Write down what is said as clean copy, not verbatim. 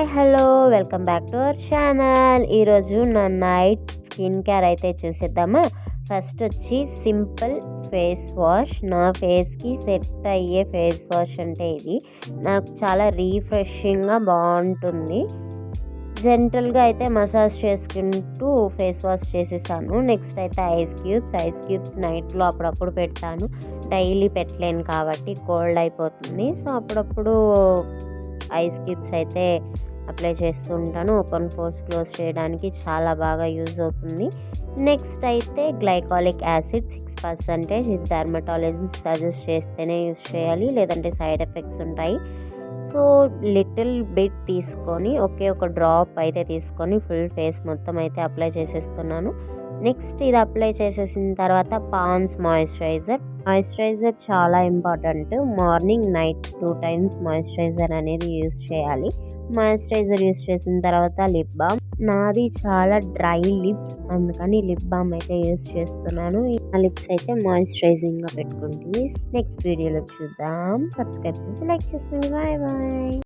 Hi hello welcome back to our channel. ఈరోజు నా night skin care అయితే చూసేద్దామా. ఫస్ట్ వచ్చి సింపుల్ ఫేస్ వాష్. నా ఫేస్కి సెట్ అయ్యే ఫేస్ వాష్ అంటే ఇది. నాకు చాలా రీఫ్రెషింగ్గా బాగుంటుంది. జెంటల్గా అయితే మసాజ్ చేసుకుంటూ ఫేస్ వాష్ చేసేసాను. నెక్స్ట్ అయితే ఐస్ క్యూబ్స్ నైట్లో అప్పుడప్పుడు పెడతాను. డైలీ పెట్టలేను కాబట్టి కోల్డ్ అయిపోతుంది. సో అప్పుడప్పుడు ఐస్ క్యూబ్స్ అయితే అప్లై చేస్తూ ఉంటాను. ఓపెన్ పోర్స్ క్లోజ్ చేయడానికి చాలా బాగా యూజ్ అవుతుంది. నెక్స్ట్ అయితే గ్లైకాలిక్ యాసిడ్ 6%. ఇది డర్మటాలజిస్ట్ సజెస్ట్ చేస్తేనే యూజ్ చేయాలి, లేదంటే సైడ్ ఎఫెక్ట్స్ ఉంటాయి. సో లిటిల్ బిట్ తీసుకొని ఒక డ్రాప్ అయితే తీసుకొని ఫుల్ ఫేస్ మొత్తం అయితే అప్లై చేసేస్తున్నాను. నెక్స్ట్ ఇది అప్లై చేసేసిన తర్వాత పాండ్స్ మాయిశ్చరైజర్ చాలా important. Morning night 2 times moisturiser అనేది యూజ్ చేయాలి. మాయిశ్చరైజర్ యూజ్ చేసిన తర్వాత లిప్ బామ్. నాది చాలా డ్రై లిప్స్, అందుకని లిప్ బామ్ అయితే యూజ్ చేస్తున్నాను. ఆ లిప్స్ అయితే మాయిశ్చరైజింగ్గా పెట్టుకుంటుంది. నెక్స్ట్ వీడియోలో చూద్దాం. సబ్స్క్రైబ్ చేసి లైక్ చేసుకోండి. Bye bye.